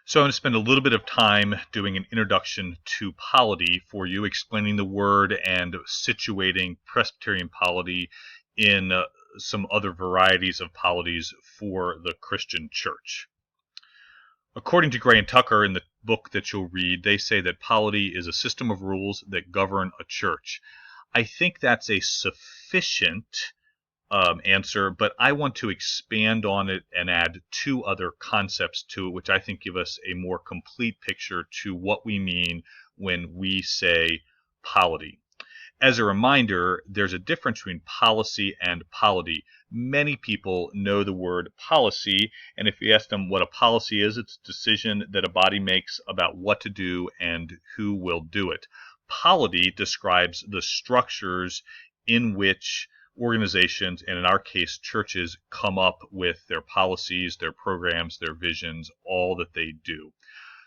So I'm going to spend a little bit of time doing an introduction to polity for you, explaining the word and situating Presbyterian polity in some other varieties of polities for the Christian church. According to Gray and Tucker in the book that you'll read, they say that polity is a system of rules that govern a church. I think that's a sufficient answer, but I want to expand on it and add two other concepts to it, which I think give us a more complete picture to what we mean when we say polity. As a reminder, there's a difference between policy and polity. Many people know the word policy, and if you ask them what a policy is, it's a decision that a body makes about what to do and who will do it. Polity describes the structures in which organizations, and in our case churches, come up with their policies, their programs, their visions, all that they do.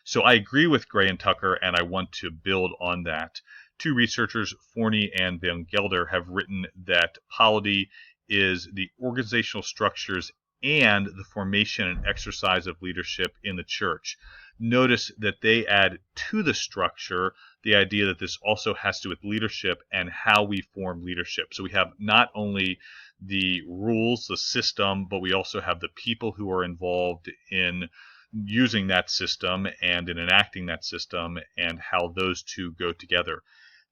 So I agree with Gray and Tucker, and I want to build on that. Two researchers, Forney and Van Gelder, have written that polity is the organizational structures and the formation and exercise of leadership in the church. Notice that they add to the structure the idea that this also has to do with leadership and how we form leadership. So we have not only the rules, the system, but we also have the people who are involved in using that system and in enacting that system and how those two go together.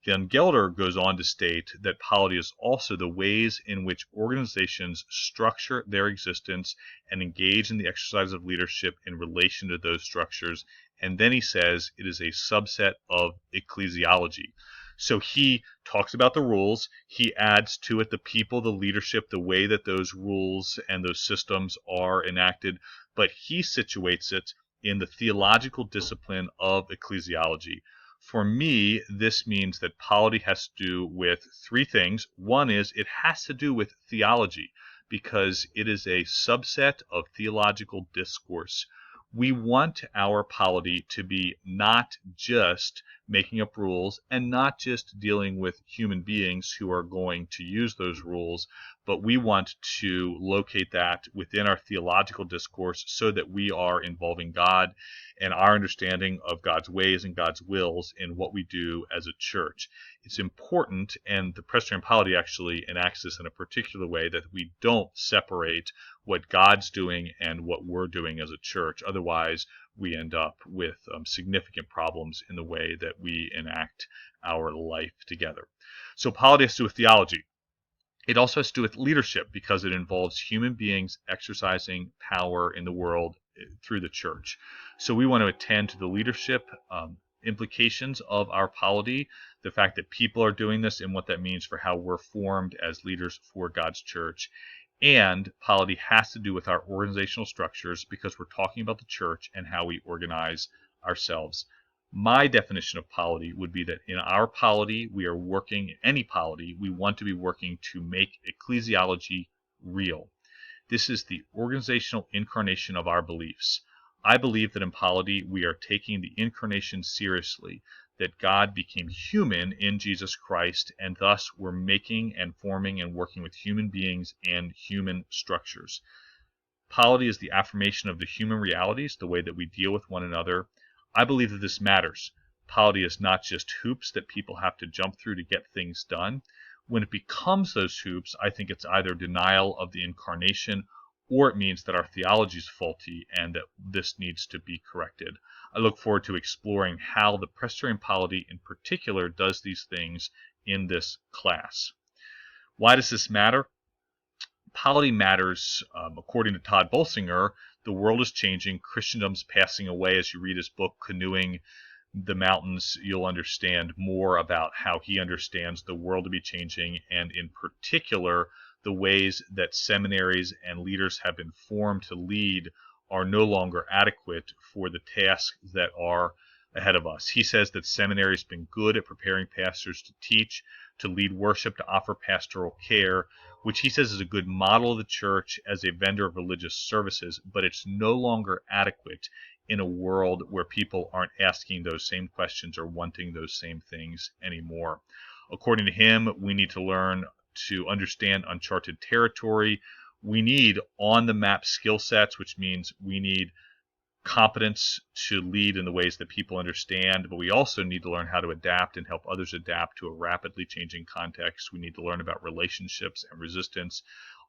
Van Gelder goes on to state that polity is also the ways in which organizations structure their existence and engage in the exercise of leadership in relation to those structures. And then he says it is a subset of ecclesiology. So he talks about the rules, he adds to it the people, the leadership, the way that those rules and those systems are enacted, but he situates it in the theological discipline of ecclesiology. For me, this means that polity has to do with three things. One is it has to do with theology because it is a subset of theological discourse. We want our polity to be not just making up rules and not just dealing with human beings who are going to use those rules, but we want to locate that within our theological discourse so that we are involving God and our understanding of God's ways and God's wills in what we do as a church. It's important, and the Presbyterian polity actually enacts this in a particular way, that we don't separate what God's doing and what we're doing as a church. Otherwise, we end up with significant problems in the way that we enact our life together. So polity has to do with theology. It also has to do with leadership because it involves human beings exercising power in the world through the church. So we want to attend to the leadership implications of our polity, the fact that people are doing this and what that means for how we're formed as leaders for God's church. And polity has to do with our organizational structures because we're talking about the church and how we organize ourselves. My definition of polity would be that in our polity, we are working, any polity, we want to be working to make ecclesiology real. This is the organizational incarnation of our beliefs. I believe that in polity, we are taking the incarnation seriously, that God became human in Jesus Christ, and thus we're making and forming and working with human beings and human structures. Polity is the affirmation of the human realities, the way that we deal with one another. I believe that this matters. Polity is not just hoops that people have to jump through to get things done. When it becomes those hoops, I think it's either denial of the incarnation or it means that our theology is faulty and that this needs to be corrected. I look forward to exploring how the Presbyterian polity in particular does these things in this class. Why does this matter? Polity matters, according to Todd Bolsinger. The world is changing. Christendom's passing away. As you read his book, Canoeing the Mountains, you'll understand more about how he understands the world to be changing, and in particular, the ways that seminaries and leaders have been formed to lead are no longer adequate for the tasks that are ahead of us. He says that seminary has been good at preparing pastors to teach, to lead worship, to offer pastoral care, which he says is a good model of the church as a vendor of religious services, but it's no longer adequate in a world where people aren't asking those same questions or wanting those same things anymore. According to him, we need to learn to understand uncharted territory. We need on-the-map skill sets, which means we need competence to lead in the ways that people understand, but we also need to learn how to adapt and help others adapt to a rapidly changing context. We need to learn about relationships and resistance,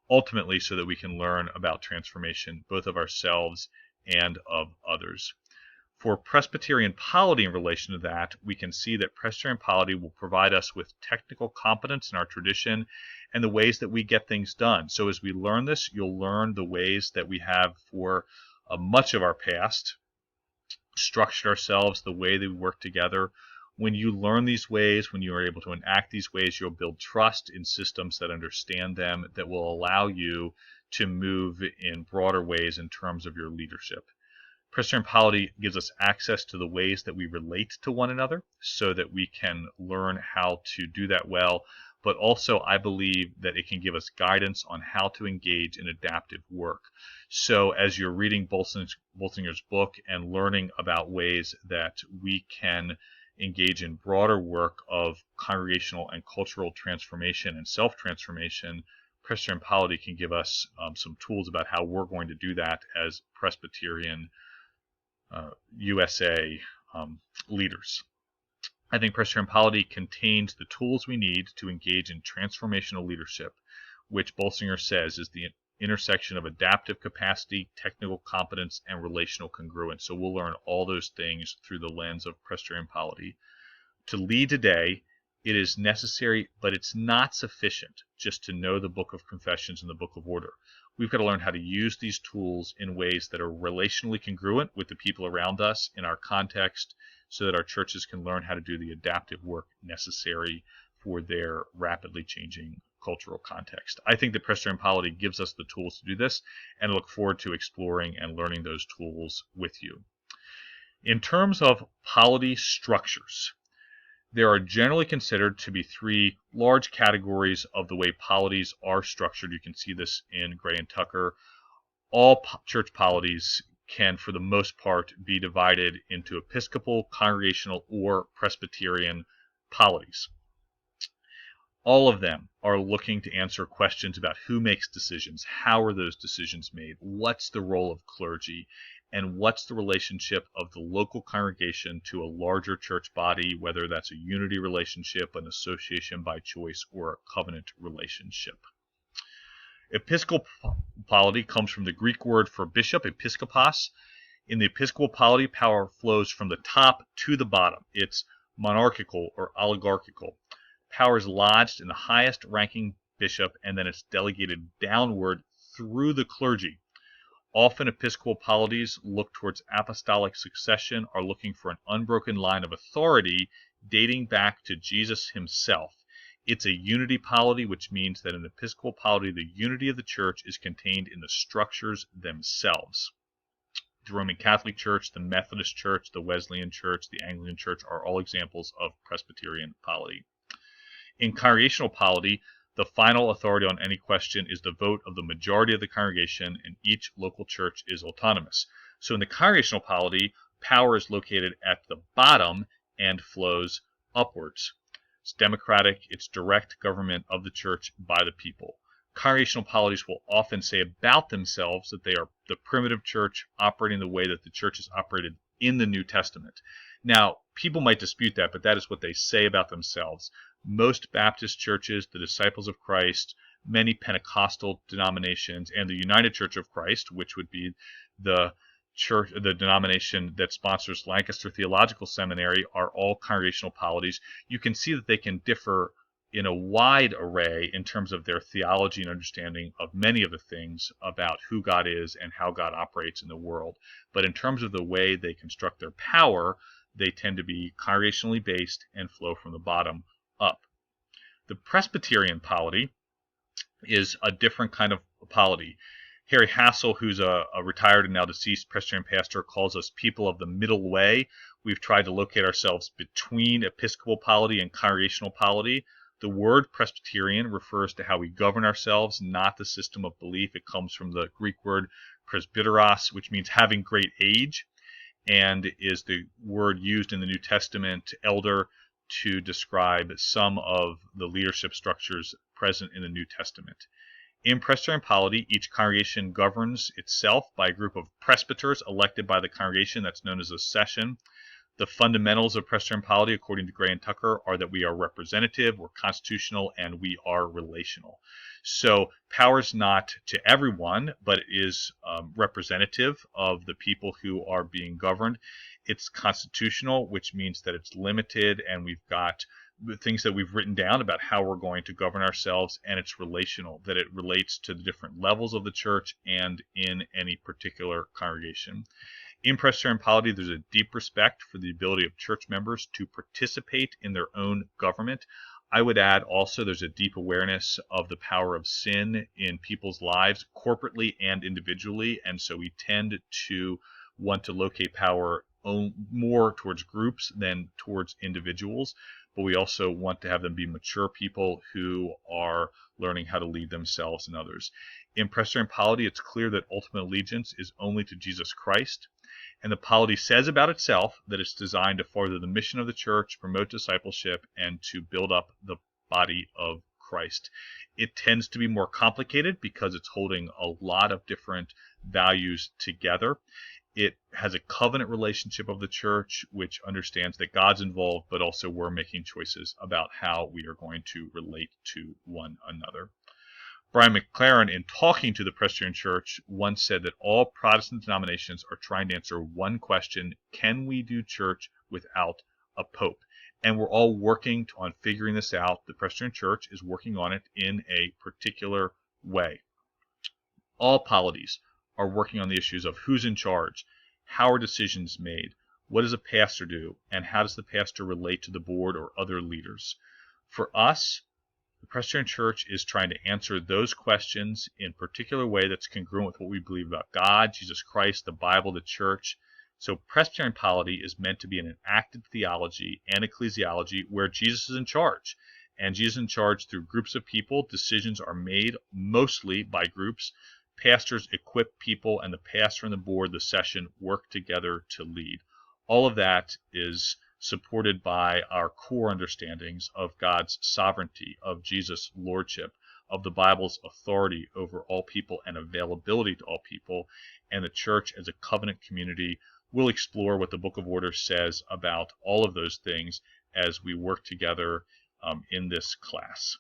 ultimately so that we can learn about transformation, both of ourselves and of others. For Presbyterian polity in relation to that, we can see that Presbyterian polity will provide us with technical competence in our tradition and the ways that we get things done. So as we learn this, you'll learn the ways that we have for much of our past structured ourselves, the way that we work together. When you learn these ways, when you are able to enact these ways, you'll build trust in systems that understand them, that will allow you to move in broader ways in terms of your leadership. Presbyterian polity gives us access to the ways that we relate to one another so that we can learn how to do that well, but also I believe that it can give us guidance on how to engage in adaptive work. So as you're reading Bolsinger's book and learning about ways that we can engage in broader work of congregational and cultural transformation and self-transformation, Presbyterian polity can give us some tools about how we're going to do that as Presbyterian USA leaders. I think Presbyterian polity contains the tools we need to engage in transformational leadership, which Bolsinger says is the intersection of adaptive capacity, technical competence, and relational congruence. So we'll learn all those things through the lens of Presbyterian polity. To lead today, it is necessary, but it's not sufficient just to know the Book of Confessions and the Book of Order. We've got to learn how to use these tools in ways that are relationally congruent with the people around us in our context so that our churches can learn how to do the adaptive work necessary for their rapidly changing cultural context. I think that Presbyterian polity gives us the tools to do this, and I look forward to exploring and learning those tools with you. In terms of polity structures, there are generally considered to be three large categories of the way polities are structured. You can see this in Gray and Tucker. All church polities can, for the most part, be divided into Episcopal, Congregational, or Presbyterian polities. All of them are looking to answer questions about who makes decisions, how are those decisions made, what's the role of clergy, and what's the relationship of the local congregation to a larger church body, whether that's a unity relationship, an association by choice, or a covenant relationship. Episcopal polity comes from the Greek word for bishop, episkopos. In the Episcopal polity, power flows from the top to the bottom. It's monarchical or oligarchical. Power is lodged in the highest ranking bishop, and then it's delegated downward through the clergy. Often Episcopal polities look towards apostolic succession, are looking for an unbroken line of authority dating back to Jesus himself. It's a unity polity, which means that in Episcopal polity, the unity of the church is contained in the structures themselves. The Roman Catholic Church, the Methodist Church, the Wesleyan Church, the Anglican Church are all examples of Presbyterian polity. In congregational polity, the final authority on any question is the vote of the majority of the congregation, and each local church is autonomous. So in the congregational polity, power is located at the bottom and flows upwards. It's democratic, it's direct government of the church by the people. Congregational polities will often say about themselves that they are the primitive church operating the way that the church is operated in the New Testament. Now, people might dispute that, but that is what they say about themselves. Most Baptist churches, the Disciples of Christ, many Pentecostal denominations, and the United Church of Christ, which would be the church, the denomination that sponsors Lancaster Theological Seminary, are all congregational polities. You can see that they can differ in a wide array in terms of their theology and understanding of many of the things about who God is and how God operates in the world. But in terms of the way they construct their power, they tend to be congregationally based and flow from the bottom up. The Presbyterian polity is a different kind of polity. Harry Hassel, who's a retired and now deceased Presbyterian pastor, calls us people of the middle way. We've tried to locate ourselves between Episcopal polity and congregational polity. The word Presbyterian refers to how we govern ourselves, not the system of belief. It comes from the Greek word presbyteros, which means having great age, and is the word used in the New Testament, elder, to describe some of the leadership structures present in the New Testament. In Presbyterian polity, each congregation governs itself by a group of presbyters elected by the congregation. That's known as a session. The fundamentals of Presbyterian polity, according to Gray and Tucker, are that we are representative, we're constitutional, and we are relational. So power is not to everyone, but it is representative of the people who are being governed. It's constitutional, which means that it's limited, and we've got the things that we've written down about how we're going to govern ourselves, and it's relational, that it relates to the different levels of the church and in any particular congregation. In Presbyterian polity, there's a deep respect for the ability of church members to participate in their own government. I would add also there's a deep awareness of the power of sin in people's lives, corporately and individually, and so we tend to want to locate power more towards groups than towards individuals, but we also want to have them be mature people who are learning how to lead themselves and others. In Presbyterian polity, it's clear that ultimate allegiance is only to Jesus Christ. And the polity says about itself that it's designed to further the mission of the church, promote discipleship, and to build up the body of Christ. It tends to be more complicated because it's holding a lot of different values together. It has a covenant relationship of the church, which understands that God's involved, but also we're making choices about how we are going to relate to one another. Brian McLaren, in talking to the Presbyterian Church, once said that all Protestant denominations are trying to answer one question: can we do church without a pope? And we're all working on figuring this out. The Presbyterian Church is working on it in a particular way. All polities are working on the issues of who's in charge, how are decisions made, what does a pastor do, and how does the pastor relate to the board or other leaders. For us, the Presbyterian Church is trying to answer those questions in a particular way that's congruent with what we believe about God, Jesus Christ, the Bible, the church. So Presbyterian polity is meant to be an enacted theology and ecclesiology where Jesus is in charge. And Jesus is in charge through groups of people. Decisions are made mostly by groups. Pastors equip people, and the pastor and the board, the session, work together to lead. All of that is supported by our core understandings of God's sovereignty, of Jesus' lordship, of the Bible's authority over all people and availability to all people, and the church as a covenant community. We'll explore what the Book of Orders says about all of those things as we work together in this class.